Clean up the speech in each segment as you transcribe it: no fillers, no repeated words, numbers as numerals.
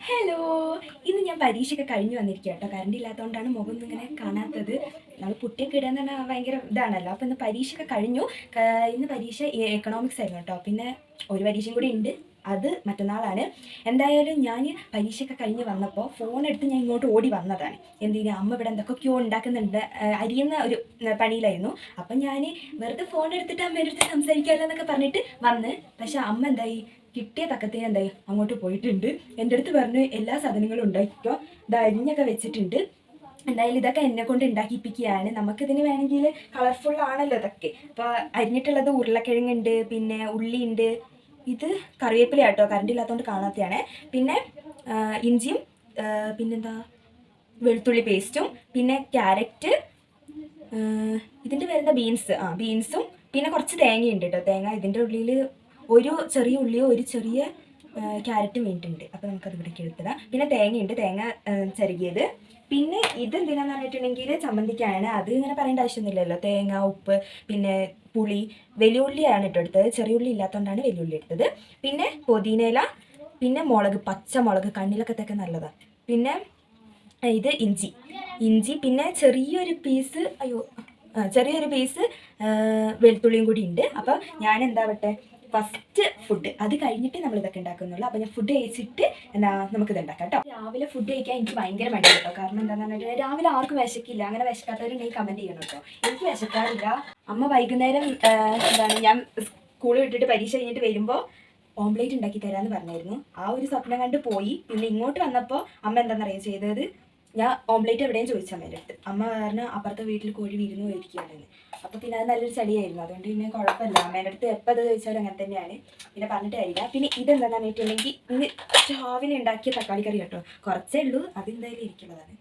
Hello, ഇന്ന് ഞാൻ പരീക്ഷയൊക്കെ കഴിഞ്ഞു വന്നിരിക്കുക കേട്ടോ. കറണ്ട് ഇല്ലാത്തതുകൊണ്ടാണ് മുഖം ഒന്നും ഇങ്ങനെ കാണാത്തത്. നമ്മൾ പുട്ടിയൊക്കെ ഇടാൻ തന്നെ ഭയങ്കര ഇതാണല്ലോ. അപ്പോൾ ഇന്ന് പരീക്ഷയൊക്കെ കഴിഞ്ഞു. ഇന്ന് പരീക്ഷ എക്കണോമിക്സ് ആയിരുന്നു കേട്ടോ. പിന്നെ ഒരു പരീക്ഷയും കൂടി ഉണ്ട്, അത് മറ്റന്നാളാണ്. എന്തായാലും ഞാൻ പരീക്ഷയൊക്കെ കഴിഞ്ഞ് വന്നപ്പോൾ ഫോൺ എടുത്ത് ഞാൻ ഇങ്ങോട്ട് ഓടി വന്നതാണ്. എന്തിനാ, അമ്മ ഇവിടെ എന്തൊക്കെയോ ഉണ്ടാക്കുന്നുണ്ട്, അരിയുന്ന ഒരു പണിയിലായിരുന്നു. അപ്പം ഞാൻ വെറുതെ ഫോൺ എടുത്തിട്ട് അമ്മേൻ്റെ അടുത്ത് സംസാരിക്കാമല്ലോ എന്നൊക്കെ പറഞ്ഞിട്ട് വന്ന്. പക്ഷെ അമ്മ എന്തായി, കിട്ടിയ തക്കത്തിന് എന്തായി അങ്ങോട്ട് പോയിട്ടുണ്ട്. എൻ്റെ അടുത്ത് പറഞ്ഞു എല്ലാ സാധനങ്ങളും ഉണ്ടാക്കിക്കോ, ഇത് അരിഞ്ഞൊക്കെ വെച്ചിട്ടുണ്ട്. എന്തായാലും ഇതൊക്കെ എന്നെ കൊണ്ട് ഉണ്ടാക്കിപ്പിക്കുകയാണ്. നമുക്കിതിന് വേണമെങ്കിൽ കളർഫുൾ ആണല്ലോ ഇതൊക്കെ. അപ്പോൾ അരിഞ്ഞിട്ടുള്ളത് ഉരുളക്കിഴങ്ങുണ്ട്, പിന്നെ ഉള്ളിയുണ്ട്, ഇത് കറിവേപ്പില കേട്ടോ, കറണ്ട് ഇല്ലാത്തതുകൊണ്ട് കാണാത്തതാണ്. പിന്നെ ഇഞ്ചിയും, പിന്നെന്താ വെളുത്തുള്ളി പേസ്റ്റും, പിന്നെ ക്യാരറ്റ്, ഇതിൻ്റെ പേരെന്താ ബീൻസും, പിന്നെ കുറച്ച് തേങ്ങയുണ്ട് കേട്ടോ. തേങ്ങ ഇതിൻ്റെ ഉള്ളിൽ ഒരു ചെറിയ ഉള്ളിയോ ഒരു ചെറിയ ക്യാരറ്റും വേണ്ടിയിട്ടുണ്ട്. അപ്പോൾ നമുക്കത് ഇവിടേക്ക് എടുത്തിടാം. പിന്നെ തേങ്ങയുണ്ട്, തേങ്ങ ചിരകിയത്. പിന്നെ ഇത് എന്തിനാന്ന് പറഞ്ഞിട്ടുണ്ടെങ്കിൽ ചമ്മന്തിക്കാണ്. അത് ഇങ്ങനെ പറയേണ്ട ആവശ്യമൊന്നുമില്ലല്ലോ. തേങ്ങ, ഉപ്പ്, പിന്നെ പുളി, വലിയ ഉള്ളിയാണ് കേട്ടോ എടുത്തത്. ചെറിയ ഉള്ളി ഇല്ലാത്തതുകൊണ്ടാണ് വലിയ ഉള്ളി എടുത്തത്. പിന്നെ പുതിനയില, പിന്നെ മുളക്, പച്ചമുളക് കണ്ണിലൊക്കെ തേക്കാൻ നല്ലതാണ്. പിന്നെ ഇത് ഇഞ്ചി, പിന്നെ ചെറിയൊരു പീസ് വെളുത്തുള്ളിയും കൂടി ഉണ്ട്. അപ്പോൾ ഞാൻ എന്താവട്ടെ, ഫസ്റ്റ് ഫുഡ് അത് കഴിഞ്ഞിട്ട് നമ്മൾ ഇതൊക്കെ ഉണ്ടാക്കുന്നുള്ളൂ. അപ്പോൾ ഞാൻ ഫുഡ് കഴിച്ചിട്ട് നമുക്കിത് ഉണ്ടാക്കാം കേട്ടോ. രാവിലെ ഫുഡ് കഴിക്കാൻ എനിക്ക് ഭയങ്കര മടി കേട്ടോ. കാരണം എന്താണെന്ന് പറഞ്ഞിട്ടുണ്ടെങ്കിൽ രാവിലെ ആർക്കും വിശക്കില്ല. അങ്ങനെ വിശക്കാത്തവരുണ്ടെങ്കിൽ കമൻറ്റ് ചെയ്യണം കേട്ടോ. എനിക്ക് വിശക്കാറില്ല. അമ്മ വൈകുന്നേരം ഞാൻ സ്കൂൾ വിട്ടിട്ട് പരീക്ഷ കഴിഞ്ഞിട്ട് വരുമ്പോൾ ഓംലേറ്റ് ഉണ്ടാക്കി തരാമെന്ന് പറഞ്ഞായിരുന്നു. ആ ഒരു സ്വപ്നം കണ്ട് പോയി. പിന്നെ ഇങ്ങോട്ട് വന്നപ്പോൾ അമ്മ എന്താണെന്നറിയാം ചെയ്തത്, ഞാൻ ഓംലേറ്റ് എവിടെയും ചോദിച്ചു അമ്മേൻ്റെ അടുത്ത്. അമ്മ കാരണം അപ്പുറത്തെ വീട്ടിൽ കോഴി വിരുന്ന് പോയിരിക്കുകയാണെന്ന്. അപ്പോൾ പിന്നെ അത് നല്ലൊരു ചളിയായിരുന്നു. അതുകൊണ്ട് പിന്നെ കുഴപ്പമില്ല, അമ്മേൻ്റെ അടുത്ത് എപ്പോൾ അത് ചോദിച്ചാലും അങ്ങനെ തന്നെയാണ്. പിന്നെ പറഞ്ഞിട്ട് കാര്യമില്ല. പിന്നെ ഇതെന്താണെന്ന് പറഞ്ഞിട്ടുണ്ടെങ്കിൽ ഇന്ന് രാവിലെ ഉണ്ടാക്കിയ തക്കാളി കറി കേട്ടോ. കുറച്ചേ ഉള്ളൂ, അതെന്തായാലും ഇരിക്കുന്നതാണ്.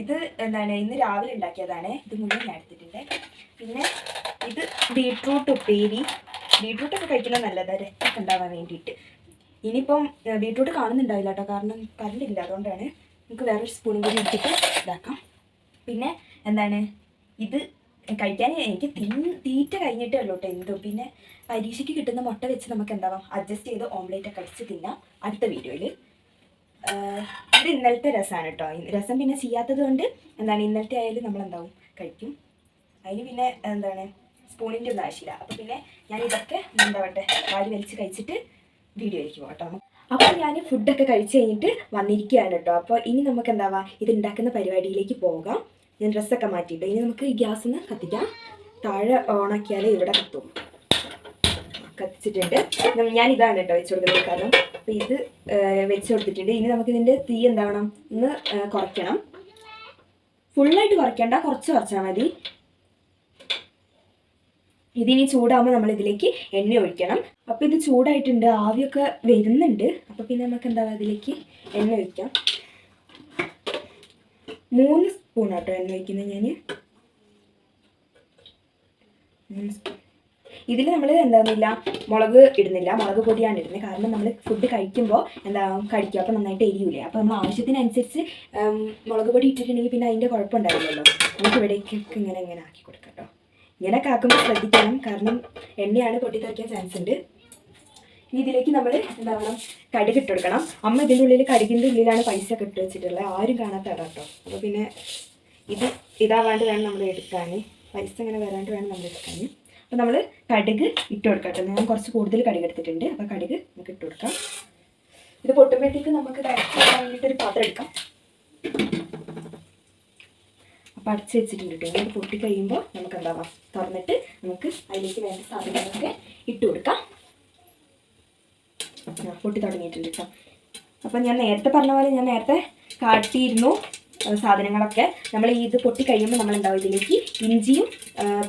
ഇത് ഇന്ന് രാവിലെ ഉണ്ടാക്കിയതാണ്. ഇത് മുന്നേ ഞാൻ എടുത്തിട്ടുണ്ട്. പിന്നെ ഇത് ബീട്രൂട്ട് ഉപ്പേരി. ബീട്രൂട്ടൊക്കെ കഴിക്കുന്നത് നല്ലതാണ്, രക്തമൊക്കെ ഉണ്ടാവാൻ വേണ്ടിയിട്ട്. ഇനിയിപ്പം ബീട്രൂട്ട് കാണുന്നുണ്ടാവില്ല കേട്ടോ, കാരണം കറണ്ട് ഇല്ല. അതുകൊണ്ടാണ്. നമുക്ക് വേറൊരു സ്പൂണും കൂടി എടുത്തിട്ട് ഇതാക്കാം. പിന്നെ ഇത് കഴിക്കാൻ എനിക്ക് തീറ്റ കഴിഞ്ഞിട്ടേ ഉള്ളൂ കേട്ടോ എന്തോ. പിന്നെ പരീക്ഷയ്ക്ക് കിട്ടുന്ന മുട്ട വെച്ച് നമുക്ക് എന്താവാം അഡ്ജസ്റ്റ് ചെയ്ത് ഓംലേറ്റ് ഒക്കെ അടിച്ച് തിന്നാം അടുത്ത വീഡിയോയിൽ. ഇത് ഇന്നലത്തെ രസമാണ് കേട്ടോ. രസം പിന്നെ ചെയ്യാത്തത് കൊണ്ട് ഇന്നലത്തെ ആയാലും നമ്മളെന്താവും കഴിക്കും. അതിന് പിന്നെ സ്പൂണിൻ്റെ ഒന്നും ആവശ്യമില്ല. അപ്പോൾ പിന്നെ ഞാൻ ഇതൊക്കെ വാരി വലിച്ച് കഴിച്ചിട്ട് വീഡിയോയിലേക്ക് പോകാം കേട്ടോ. അപ്പോൾ ഞാൻ ഫുഡൊക്കെ കഴിച്ച് കഴിഞ്ഞിട്ട് വന്നിരിക്കുകയാണ് കേട്ടോ. അപ്പോൾ ഇനി നമുക്ക് ഇത് ഉണ്ടാക്കുന്ന പരിപാടിയിലേക്ക് പോകാം. ഞാൻ ഡ്രസ്സൊക്കെ മാറ്റിയിട്ട് ഇനി നമുക്ക് ഗ്യാസിൽ നിന്ന് കത്തിക്കാം. താഴെ ഓണാക്കിയാലേ ഇവിടെ കത്തിച്ചിട്ടുണ്ട്. ഞാൻ ഇതാണ് കേട്ടോ വെച്ച് കൊടുക്കുന്നത്. കാരണം അപ്പോൾ ഇത് വെച്ച് കൊടുത്തിട്ടുണ്ട്. ഇനി നമുക്കിതിൻ്റെ തീ എന്താവണം, ഒന്ന് കുറയ്ക്കണം. ഫുള്ളായിട്ട് കുറയ്ക്കേണ്ട, കുറച്ച് കുറച്ചാൽ മതി. ഇതിനി ചൂടാകുമ്പോൾ നമ്മൾ ഇതിലേക്ക് എണ്ണ ഒഴിക്കണം. അപ്പോൾ ഇത് ചൂടായിട്ടുണ്ട്, ആവിയൊക്കെ വരുന്നുണ്ട്. അപ്പോൾ പിന്നെ നമുക്ക് ഇതിലേക്ക് എണ്ണ ഒഴിക്കാം. 3 സ്പൂൺ കേട്ടോ എണ്ണ ഒഴിക്കുന്നത് ഞാൻ. 3 സ്പൂൺ. ഇതിൽ നമ്മൾ മുളക് ഇടുന്നില്ല, മുളക് പൊടിയാണ് ഇടുന്നത്. കാരണം നമ്മൾ ഫുഡ് കഴിക്കുമ്പോൾ കഴിക്കുക, അപ്പോൾ നന്നായിട്ട് എരിയൂലേ. അപ്പോൾ നമ്മൾ ആവശ്യത്തിനനുസരിച്ച് മുളക് പൊടി ഇട്ടിട്ടുണ്ടെങ്കിൽ പിന്നെ അതിൻ്റെ കുഴപ്പമുണ്ടാവില്ലല്ലോ. നമുക്ക് ഇവിടേക്കൊക്കെ ഇങ്ങനെ ആക്കി കൊടുക്കാം കേട്ടോ. ഇങ്ങനെയൊക്കെ ആക്കുമ്പോൾ ശ്രദ്ധിക്കണം, കാരണം എണ്ണയാണ് പൊട്ടിത്തെറിക്കാൻ ചാൻസ് ഉണ്ട്. ഇനി ഇതിലേക്ക് നമ്മൾ കടുക് ഇട്ട് കൊടുക്കണം. അമ്മ ഇതിൻ്റെ ഉള്ളിൽ കടുകിൻ്റെ ഉള്ളിലാണ് പൈസ ഒക്കെ ഇട്ട് വെച്ചിട്ടുള്ളത്. ആരും കാണാത്ത ഇടാം കേട്ടോ. അപ്പോൾ പിന്നെ ഇതാവാണ്ട് വേണം നമ്മൾ എടുക്കാൻ, പൈസ ഇങ്ങനെ വരാണ്ട് വേണം നമ്മൾ എടുക്കാൻ. അപ്പോൾ നമ്മൾ കടുക് ഇട്ട് കൊടുക്കാം കേട്ടോ. ഞാൻ കുറച്ച് കൂടുതൽ കടുക് എടുത്തിട്ടുണ്ട്. അപ്പോൾ കടുക് നമുക്ക് ഇട്ട് കൊടുക്കാം. ഇത് പൊട്ടുമ്പോഴത്തേക്ക് നമുക്ക് വേണ്ടിയിട്ടൊരു പാത്രം എടുക്കാം. അപ്പോൾ അടച്ച് വെച്ചിട്ടുണ്ട് കേട്ടോ. ഇങ്ങനെ പൊട്ടി കഴിയുമ്പോൾ നമുക്ക് തുറന്നിട്ട് നമുക്ക് അതിലേക്ക് വേണ്ട സാധനങ്ങളൊക്കെ ഇട്ട് കൊടുക്കാം. പൊട്ടി തുടങ്ങിയിട്ടുണ്ട് കേട്ടോ. അപ്പം ഞാൻ നേരത്തെ പറഞ്ഞ പോലെ ഞാൻ നേരത്തെ കാട്ടിയിരുന്നു സാധനങ്ങളൊക്കെ. നമ്മൾ ഇത് പൊട്ടി കഴിയുമ്പോൾ നമ്മൾ ഇതിലേക്ക് ഇഞ്ചിയും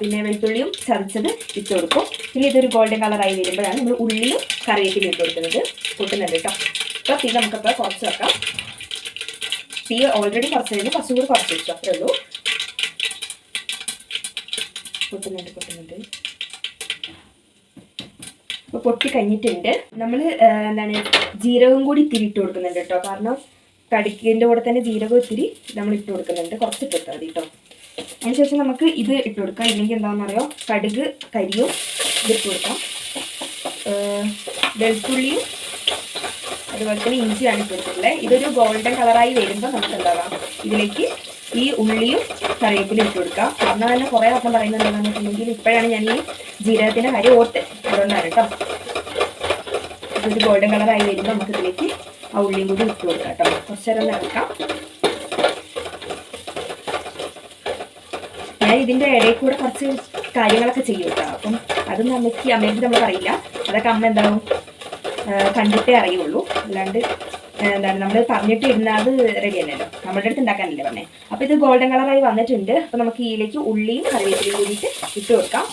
പിന്നെ വെളുത്തുള്ളിയും ചതച്ചത് ഇട്ട് കൊടുക്കും. പിന്നെ ഇതൊരു ഗോൾഡൻ കളറായി വരുമ്പോഴാണ് നമ്മൾ ഉള്ളിയും കറിവേപ്പിലും ഇട്ട് കൊടുക്കുന്നത്. പൊട്ടുന്നുണ്ട് കേട്ടോ. അപ്പോൾ തീ നമുക്കപ്പോൾ കുറച്ച് വെക്കാം. തീ ഓൾറെഡി കുറച്ച് കഴിഞ്ഞ് കുറച്ചും കൂടി കുറച്ച് വെച്ചു, അത്രേ ഉള്ളൂ. പൊട്ടുന്നുണ്ട്. അപ്പോൾ പൊട്ടി കഴിഞ്ഞിട്ടുണ്ട്. നമ്മൾ ജീരകം കൂടി ഇത്തിരി ഇട്ട് കൊടുക്കുന്നുണ്ട് കേട്ടോ. കാരണം കടുക്കിൻ്റെ കൂടെ തന്നെ ജീരകം ഇത്തിരി നമ്മൾ ഇട്ട് കൊടുക്കുന്നുണ്ട്. കുറച്ച് ഇട്ട് കൊടുത്താൽ മതി കേട്ടോ. അതിനുശേഷം നമുക്ക് ഇത് ഇട്ട് കൊടുക്കാം. ഇല്ലെങ്കിൽ എന്താണെന്നറിയോ, കടുക് കരിയും ഇതിട്ട് കൊടുക്കാം. വെളുത്തുള്ളിയും അതുപോലെ തന്നെ ഇഞ്ചിയാണ് ഇട്ടിട്ടുള്ളത്. ഇതൊരു ഗോൾഡൻ കളറായി വരുമ്പോൾ നമുക്ക് എന്താവാം ഇതിലേക്ക് ഈ ഉള്ളിയും കറിവേപ്പിലും ഇട്ട് കൊടുക്കാം. കാരണം തന്നെ കുറേ അപ്പം പറയുന്നുണ്ടെന്ന് പറഞ്ഞിട്ടുണ്ടെങ്കിൽ ഇപ്പോഴാണ് ഞാൻ ഈ ജീരകത്തിൻ്റെ കാര്യം ഓർത്ത്, അതുകൊണ്ടാണ് കേട്ടോ. ഇതൊരു ഗോൾഡൻ കളറായി വരുമ്പോൾ നമുക്ക് ഇതിലേക്ക് ആ ഉള്ളിയും കൂടി ഇട്ട് കൊടുക്കാം കേട്ടോ. കുറച്ച് നേരം നടക്കാം. ഞാൻ ഇതിൻ്റെ ഇടയിൽ കൂടെ കുറച്ച് കാര്യങ്ങളൊക്കെ ചെയ്യും കേട്ടോ. അപ്പം അതൊന്നും അമ്മയ്ക്ക് നമ്മൾ പറയില്ല. അതൊക്കെ അമ്മ എന്താവും കണ്ടിട്ടേ അറിയുള്ളൂ. അല്ലാണ്ട് എന്താണ് നമ്മൾ പറഞ്ഞിട്ട് ഇരുന്നത് റെഡി അല്ലല്ലോ, നമ്മളുടെ അടുത്ത് ഉണ്ടാക്കാനല്ലേ പറഞ്ഞേ. അപ്പോൾ ഇത് ഗോൾഡൻ കളറായി വന്നിട്ടുണ്ട്. അപ്പോൾ നമുക്ക് ഇതിലേക്ക് ഉള്ളിയും കറിവേപ്പിലയും കൂടിയിട്ട് ഇട്ട് കൊടുക്കാം.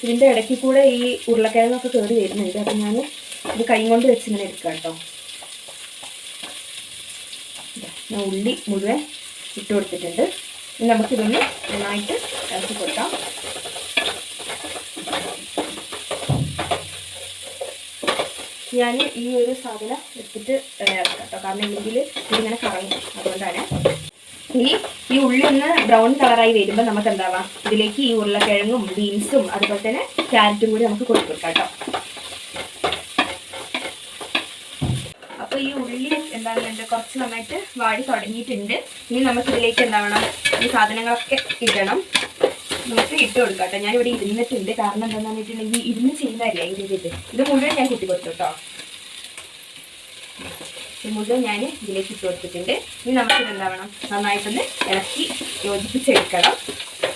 ഇതിൻ്റെ ഇടയ്ക്ക് കൂടെ ഈ ഉരുളക്കിഴങ്ങൊക്കെ കയറി വരുന്നുണ്ട്. അപ്പം ഞാൻ ഇത് കൈ കൊണ്ട് വെച്ച് ഇങ്ങനെ എടുക്കാം കേട്ടോ. ഞാൻ ഉള്ളി മുഴുവൻ ഇട്ട് കൊടുത്തിട്ടുണ്ട്. ഇനി നമുക്കിതൊന്ന് നന്നായിട്ട് ഇറക്കി കൊടുക്കാം. ഞാൻ ഈ ഒരു സാധനം എടുത്തിട്ട് ഇറക്കാം കേട്ടോ, കാരണം ഇല്ലെങ്കിൽ ഇതിങ്ങനെ കറങ്ങും. അതുകൊണ്ടാണ് ഈ ഉള്ളി ഒന്ന് ബ്രൗൺ കളറായി വരുമ്പോൾ നമുക്ക് എന്താവാം ഇതിലേക്ക് ഈ ഉരുളക്കിഴങ്ങും ബീൻസും അതുപോലെ തന്നെ ക്യാരറ്റും കൂടി നമുക്ക് കൊടുക്കാം കേട്ടോ. അപ്പോൾ ഈ ഉള്ളി എന്താണെന്നുണ്ട് കുറച്ച് നന്നായിട്ട് വാടി തുടങ്ങിയിട്ടുണ്ട്. ഇനി നമുക്ക് ഇതിലേക്ക് എന്താവണം ഈ സാധനങ്ങളൊക്കെ ഇടണം. നമുക്ക് ഇട്ട് കൊടുക്കാം കേട്ടോ. ഞാനിവിടെ ഇരുന്നിട്ടുണ്ട്. കാരണം എന്താണെന്ന് പറഞ്ഞിട്ടുണ്ടെങ്കിൽ ഇരുന്ന് ചെയ്യുന്നതല്ലേ ഇത് മുഴുവൻ ഞാൻ കുത്തി കൊടുത്തു കേട്ടോ. ഇത് മുഴുവൻ ഞാൻ ഇതിലേക്ക് ഇട്ട് കൊടുത്തിട്ടുണ്ട്. ഇനി നമുക്കിത് എന്താവണം നന്നായിട്ടൊന്ന് ഇളക്കി യോജിപ്പിച്ചെടുക്കണം.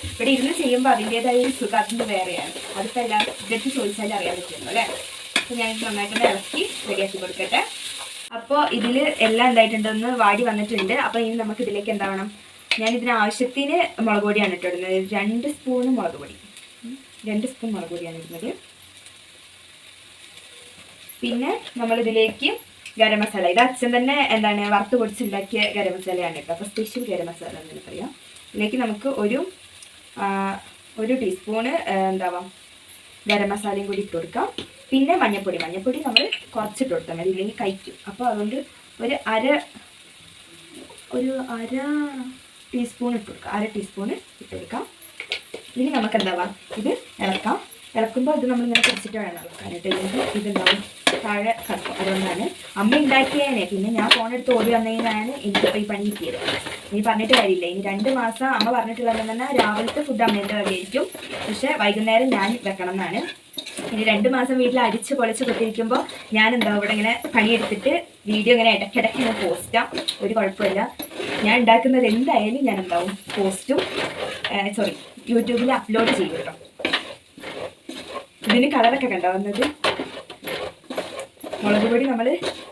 ഇവിടെ ഇരുന്ന് ചെയ്യുമ്പോൾ അതിൻ്റെതായ ഒരു സുഖം അതിൻ്റെ വേറെയാണ്. അതിപ്പോൾ എല്ലാവരും ഇതൊക്കെ ചോദിച്ചാൽ അറിയാൻ പറ്റുമല്ലോ അല്ലേ. അപ്പോൾ ഞാനിത് നന്നായിട്ടൊന്ന് ഇളക്കി റെഡിയാക്കി കൊടുക്കട്ടെ. അപ്പോൾ ഇതിൽ എല്ലാം എന്തായിട്ടുണ്ടെന്ന് വാടി വന്നിട്ടുണ്ട്. അപ്പോൾ ഇനി നമുക്ക് ഇതിലേക്ക് എന്താവണം, ഞാൻ ഇതിന് ആവശ്യത്തിന് മുളക് പൊടിയാണ് ഇട്ടിടുന്നത്. 2 സ്പൂൺ മുളക് പൊടി, 2 സ്പൂൺ മുളക് പൊടിയാണ് ഇടുന്നത്. പിന്നെ നമ്മളിതിലേക്ക് ഗരം മസാല, ഇത് അച്ഛൻ തന്നെ എന്താണ് വറുത്ത് പൊടിച്ചുണ്ടാക്കിയ ഗരം മസാലയാണ് കേട്ടോ. അപ്പോൾ സ്പെഷ്യൽ ഗരം മസാല എന്ന് പറയാം. ഇതിലേക്ക് നമുക്ക് ഒരു ടീസ്പൂണ് എന്താവാം ഗരം മസാലയും കൂടി ഇട്ട് കൊടുക്കാം. പിന്നെ മഞ്ഞൾപ്പൊടി നമ്മൾ കുറച്ചിട്ട് കൊടുത്താൽ മതി, ഇല്ലെങ്കിൽ കഴിക്കും. അപ്പോൾ അതുകൊണ്ട് ഒരു അര ടീസ്പൂൺ ഇട്ട് കൊടുക്കാം, 1/2 ടീസ്പൂണ് ഇട്ട് കൊടുക്കാം. ഇനി നമുക്ക് എന്താവാം ഇത് ഇളക്കാം. ഇളക്കുമ്പോൾ ഇത് നമ്മളിങ്ങനെ പിടിച്ചിട്ട് വേണം ഇളക്കാനായിട്ട്, ഇല്ലെങ്കിൽ ഇതുണ്ടാവും താഴെ കിടക്കും. അതുകൊണ്ടാണ് അമ്മ ഉണ്ടാക്കിയതന്നെ. പിന്നെ ഞാൻ ഫോണെടുത്ത് ഓടി വന്നതിനാണ് എനിക്കിപ്പോൾ ഈ പണി കിട്ടിയത്. ഇനി പറഞ്ഞിട്ട് കാര്യമില്ല. ഇനി 2 മാസം അമ്മ പറഞ്ഞിട്ടുള്ളതെന്ന് പറഞ്ഞാൽ രാവിലത്തെ ഫുഡ് അമ്മേൻ്റെ വകയായിരിക്കും, പക്ഷേ വൈകുന്നേരം ഞാൻ വെക്കണം എന്നാണ്. ഇനി 2 മാസം വീട്ടിൽ അടിച്ച് പൊളിച്ച് കൊത്തിരിക്കുമ്പോൾ ഞാൻ എന്താ ഇവിടെ ഇങ്ങനെ പണിയെടുത്തിട്ട് വീഡിയോ ഇങ്ങനെ ഇടയ്ക്കിടയ്ക്ക് ഞാൻ പോസ്റ്റാം. ഒരു കുഴപ്പമില്ല. ഞാൻ ഉണ്ടാക്കുന്നത് എന്തായാലും ഞാൻ എന്താവും പോസ്റ്റും യൂട്യൂബിൽ അപ്ലോഡ് ചെയ്യും കേട്ടോ. ഇതിന് കളറൊക്കെ കണ്ടോ വന്നത്. മുളക് പൊടി നമ്മൾ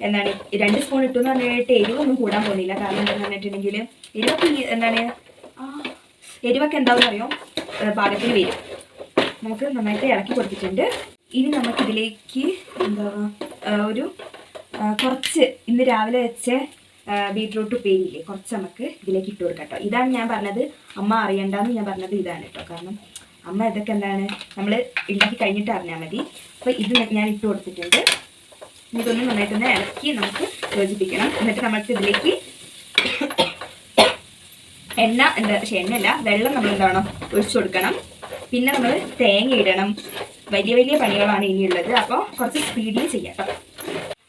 എന്താണ് 2 സ്പൂൺ ഇട്ടു എന്ന് പറഞ്ഞിട്ട് എരിവൊന്നും കൂടാൻ പോകുന്നില്ല. കാരണം എന്താണെന്ന് പറഞ്ഞിട്ടുണ്ടെങ്കിൽ എരിവൊക്കെ എന്താണെന്ന് അറിയോ പാകത്തിന് വരും. നമുക്ക് നന്നായിട്ട് ഇളക്കി കൊടുത്തിട്ടുണ്ട്. ഇനി നമുക്കിതിലേക്ക് ഒരു കുറച്ച് ഇന്ന് രാവിലെ വെച്ച ബീട്രൂട്ട് ഉപ്പേരിയില്ലേ, കുറച്ച് നമുക്ക് ഇതിലേക്ക് ഇട്ട് കൊടുക്കാം കേട്ടോ. ഇതാണ് ഞാൻ പറഞ്ഞത് അമ്മ അറിയണ്ടെന്ന് ഞാൻ പറഞ്ഞത് ഇതാണ് കേട്ടോ. കാരണം അമ്മ ഇതൊക്കെ എന്താണ് നമ്മൾ ഉണ്ടാക്കി കഴിഞ്ഞിട്ട് അറിഞ്ഞാൽ മതി. അപ്പോൾ ഇത് ഞാൻ ഇട്ട് കൊടുത്തിട്ടുണ്ട്. ഇതൊന്ന് നന്നായിട്ടൊന്ന് ഇളക്കി നമുക്ക് യോജിപ്പിക്കണം. എന്നിട്ട് നമുക്ക് ഇതിലേക്ക് എണ്ണയല്ല വെള്ളം നമ്മൾ എന്താണോ ഒഴിച്ചു കൊടുക്കണം. പിന്നെ നമ്മൾ തേങ്ങ ഇടണം. വലിയ പണികളാണ് ഇനിയുള്ളത്. അപ്പോൾ കുറച്ച് സ്പീഡിൽ ചെയ്യാം കേട്ടോ.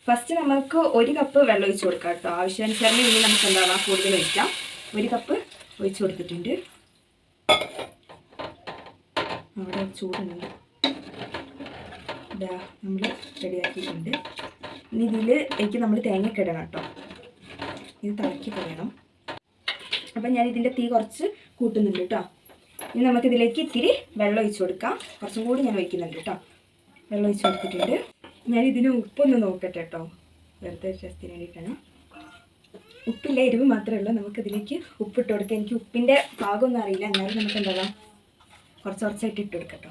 ഫസ്റ്റ് നമുക്ക് 1 കപ്പ് വെള്ളം ഒഴിച്ചു കൊടുക്കാം കേട്ടോ. ആവശ്യാനുസരണം ഇനി നമുക്ക് എന്താവാം കൂടുതൽ ഒഴിക്കാം. 1 കപ്പ് ഒഴിച്ചു കൊടുത്തിട്ടുണ്ട്. അവിടെ ചൂടുണ്ട്, ഇതാ നമ്മൾ റെഡിയാക്കിയിട്ടുണ്ട്. ഇനി ഇതിലേക്ക് നമ്മൾ തേങ്ങയൊക്കെ ഇടണം കേട്ടോ. ഇത് തിളക്കി കഴിയണം. അപ്പം ഞാൻ ഇതിൻ്റെ തീ കുറച്ച് കൂട്ടുന്നുണ്ട് കേട്ടോ. ഇനി നമുക്കിതിലേക്ക് ഇത്തിരി വെള്ളം ഒഴിച്ചു കൊടുക്കാം. കുറച്ചും കൂടി ഞാൻ ഒഴിക്കുന്നുണ്ട് കേട്ടോ. വെള്ളം ഒഴിച്ചു കൊടുത്തിട്ടുണ്ട്. ഞാൻ ഇതിന് ഉപ്പൊന്ന് നോക്കട്ടെ കേട്ടോ, വെറുതെ രസത്തിന് വേണ്ടിയിട്ടാണ്. ഉപ്പില്ല, എരിവ് മാത്രമേ ഉള്ളൂ. നമുക്കിതിലേക്ക് ഉപ്പിട്ട് കൊടുക്കാം. എനിക്ക് ഉപ്പിൻ്റെ പാകമൊന്നും അറിയില്ല, എന്നാലും നമുക്ക് എന്താവാം കുറച്ചായിട്ട് ഇട്ട് കൊടുക്കാം കേട്ടോ.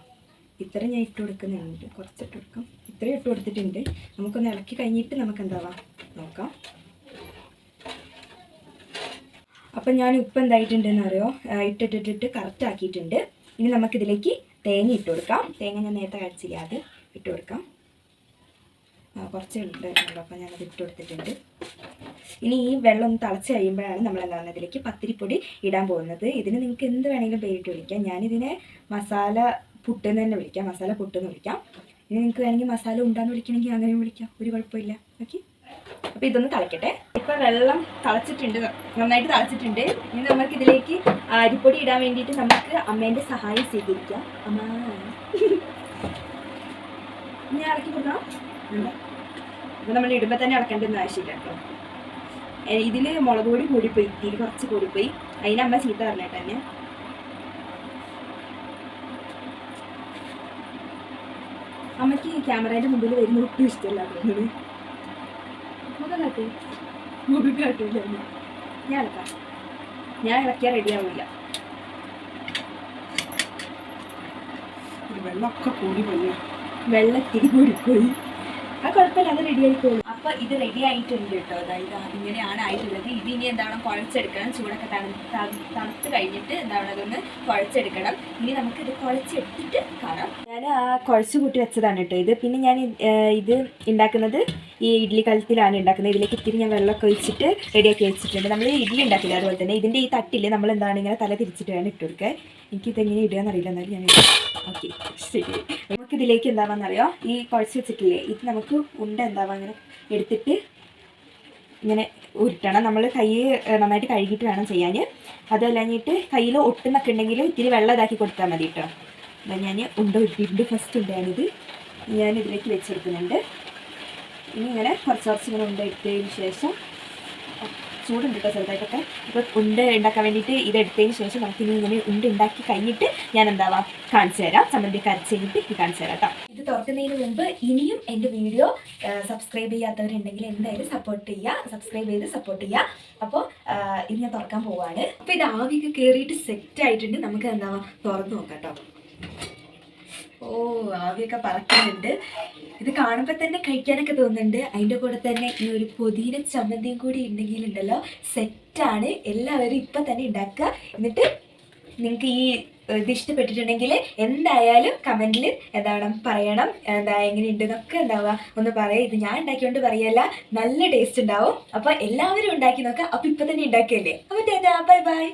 ഇത്ര ഞാൻ ഇട്ട് കൊടുക്കുന്നുണ്ട്, കുറച്ചിട്ട് കൊടുക്കാം. ഇത്രയും ഇട്ട് കൊടുത്തിട്ടുണ്ട്. നമുക്കൊന്ന് ഇളക്കി കഴിഞ്ഞിട്ട് നമുക്ക് എന്താവാം നോക്കാം. അപ്പം ഞാൻ ഉപ്പ് എന്തായിട്ടുണ്ടെന്ന് അറിയോ ഇട്ടിട്ടിട്ട് കറക്റ്റ് ആക്കിയിട്ടുണ്ട്. ഇനി നമുക്കിതിലേക്ക് തേങ്ങ ഇട്ട് കൊടുക്കാം. തേങ്ങ ഞാൻ നേരത്തെ കഴിച്ചില്ല, അത് ഇട്ട് കൊടുക്കാം. കുറച്ച് ഉണ്ടായിട്ടുള്ളൂ, അപ്പോൾ ഞാനത് ഇട്ട് കൊടുത്തിട്ടുണ്ട്. ഇനി ഈ വെള്ളം ഒന്ന് തിളച്ച് കഴിയുമ്പോഴാണ് നമ്മൾ എന്താണ് ഇതിലേക്ക് പത്തിരിപ്പൊടി ഇടാൻ പോകുന്നത്. ഇതിന് നിങ്ങൾക്ക് എന്ത് വേണമെങ്കിലും പേരിട്ട് വിളിക്കാം. ഞാനിതിനെ മസാല പുട്ടെന്ന് തന്നെ വിളിക്കാം, മസാല പുട്ടെന്ന് വിളിക്കാം. ഇനി നിങ്ങൾക്ക് വേണമെങ്കിൽ മസാല ഉണ്ടാന്ന് വിളിക്കണമെങ്കിൽ അങ്ങനെ വിളിക്കാം, ഒരു കുഴപ്പമില്ല. ഓക്കെ, അപ്പോൾ ഇതൊന്ന് തിളയ്ക്കട്ടെ. ഇപ്പോൾ വെള്ളം തിളച്ചിട്ടുണ്ട്, നന്നായിട്ട് തിളച്ചിട്ടുണ്ട്. ഇനി നമുക്ക് ഇതിലേക്ക് അരിപ്പൊടി ഇടാൻ വേണ്ടിയിട്ട് നമുക്ക് അമ്മേൻ്റെ സഹായം സ്വീകരിക്കാം. അമ്മ ഞാൻ ഇളക്കി കൊടുക്കണം. അപ്പോൾ നമ്മൾ ഇടുമ്പോൾ തന്നെ ഇളക്കേണ്ടെന്ന് ആവശ്യമില്ല കേട്ടോ. ഇതിൽ മുളക് പൊടി കൂടിപ്പോയി, ഇതിൽ കുറച്ച് കൂടിപ്പോയി. അതിന് അമ്മ ചീത്ത പറഞ്ഞിട്ട് തന്നെ. അമ്മയ്ക്ക് ക്യാമറേൻ്റെ മുമ്പിൽ വരുന്ന ഒട്ടും ഇഷ്ടമല്ല തോന്നുന്നത്. മുഖം കാട്ടില്ല. ഞാൻ ഇളക്കിയാൽ റെഡി ആവില്ല. വെള്ളമൊക്കെ കൂടി പോയി, വെള്ളത്തിരി കൂടിപ്പോയി. ആ കുഴപ്പമില്ല, അത് റെഡി ആയിക്കോളും. അപ്പോൾ ഇത് റെഡി ആയിട്ടുണ്ട് കേട്ടോ. അതായത് ഇങ്ങനെയാണ് ആയിട്ടുള്ളത്. ഇത് ഇനി എന്താണ് കുഴച്ചെടുക്കണം. ചൂടൊക്കെ തണുത്ത് കഴിഞ്ഞിട്ട് എന്താണ് അതൊന്ന് കുഴച്ചെടുക്കണം. ഇനി നമുക്ക് ഇത് കുഴച്ചെടുത്തിട്ട് കാണാം. ഞാൻ കുഴച്ച് കൂട്ടി വെച്ചതാണ് കേട്ടോ ഇത്. പിന്നെ ഞാൻ ഇത് ഉണ്ടാക്കുന്നത് ഈ ഇഡ്ഡലി കലത്തിലാണ് ഉണ്ടാക്കുന്നത്. ഇതിലേക്ക് ഇത്തിരി ഞാൻ വെള്ളമൊക്കെ ഒഴിച്ചിട്ട് റെഡിയാക്കി വെച്ചിട്ടുണ്ട്. നമ്മൾ ഇഡ്ഡലി ഉണ്ടാക്കില്ല അതുപോലെ തന്നെ ഇതിൻ്റെ ഈ തട്ടിൽ നമ്മൾ എന്താണ് ഇങ്ങനെ തല തിരിച്ചിട്ട് വേണം ഇട്ട് കൊടുക്കുക. എനിക്കിതെങ്ങനെ ഇടുകയെന്നറിയില്ല, എന്നാലും ഞാൻ ഓക്കെ ശരി. നമുക്കിതിലേക്ക് എന്താവാന്നറിയോ, ഈ കുഴച്ച് വെച്ചിട്ടില്ലേ, ഇത് നമുക്ക് ഉണ്ട എന്താവാ അങ്ങനെ എടുത്തിട്ട് ഇങ്ങനെ ഉരുട്ടണം. നമ്മൾ കൈ നന്നായിട്ട് കഴുകിയിട്ട് വേണം ചെയ്യാൻ. അതല്ലാഞ്ഞിട്ട് കയ്യിൽ ഒട്ടുന്നൊക്കെ ഉണ്ടെങ്കിൽ ഇത്തിരി വെള്ളം ഇതാക്കി കൊടുത്താൽ മതി കേട്ടോ. അപ്പം ഞാൻ ഉണ്ട ഉരുട്ടിയിട്ടുണ്ട്. ഫസ്റ്റ് ഉണ്ടാണിത് ഞാൻ ഇതിലേക്ക് വെച്ചെടുക്കുന്നുണ്ട്. ഇനി ഇങ്ങനെ കുറച്ച് ഇങ്ങനെ ഉണ്ട എടുത്തതിന് ശേഷം, ചൂടുണ്ട് കേട്ടോ ചെറുതായിട്ടൊക്കെ. ഇപ്പോൾ ഉണ്ട ഉണ്ടാക്കാൻ വേണ്ടിയിട്ട് ഇതെടുത്തതിന് ശേഷം നമുക്കിനി ഇങ്ങനെ ഉണ്ട ഉണ്ടാക്കി കഴിഞ്ഞിട്ട് ഞാൻ എന്താവാം കാണിച്ചു തരാം. ചമ്മന്തിയൊക്കെ അരച്ച് കഴിഞ്ഞിട്ട് ഇത് കാണിച്ചു തരാം കേട്ടോ. ഇത് തുറക്കുന്നതിന് മുമ്പ് ഇനിയും എൻ്റെ വീഡിയോ സബ്സ്ക്രൈബ് ചെയ്യാത്തവരുണ്ടെങ്കിൽ എന്തായാലും സബ്സ്ക്രൈബ് ചെയ്ത് സപ്പോർട്ട് ചെയ്യുക. അപ്പോൾ ഇത് ഞാൻ തുറക്കാൻ പോവാണ്. അപ്പോൾ ഇത് ആവിയൊക്കെ കയറിയിട്ട് സെറ്റ് ആയിട്ടുണ്ട്. നമുക്ക് എന്താവാം തുറന്ന് നോക്കാം കേട്ടോ. ഓ, ആവിയൊക്കെ പറക്കുന്നുണ്ട്. ഇത് കാണുമ്പോൾ തന്നെ കഴിക്കാനൊക്കെ തോന്നുന്നുണ്ട്. അതിൻ്റെ കൂടെ തന്നെ ഈ ഒരു പുതിന ചമ്മന്തിയും കൂടി ഉണ്ടെങ്കിലുണ്ടല്ലോ സെറ്റാണ്. എല്ലാവരും ഇപ്പം തന്നെ ഉണ്ടാക്കുക. എന്നിട്ട് നിങ്ങൾക്ക് ഈ ഇത് ഇഷ്ടപ്പെട്ടിട്ടുണ്ടെങ്കിൽ എന്തായാലും കമൻറ്റിൽ പറയണം. എങ്ങനെയുണ്ട് എന്നൊക്കെ ഒന്ന് പറയാം. ഇത് ഞാൻ ഉണ്ടാക്കിയോണ്ട് പറയല്ല, നല്ല ടേസ്റ്റ് ഉണ്ടാവും. അപ്പോൾ എല്ലാവരും ഉണ്ടാക്കി നോക്കുക. അപ്പോൾ ഇപ്പം തന്നെ ഉണ്ടാക്കിയല്ലേ. അപ്പോൾ ബൈ ബൈ.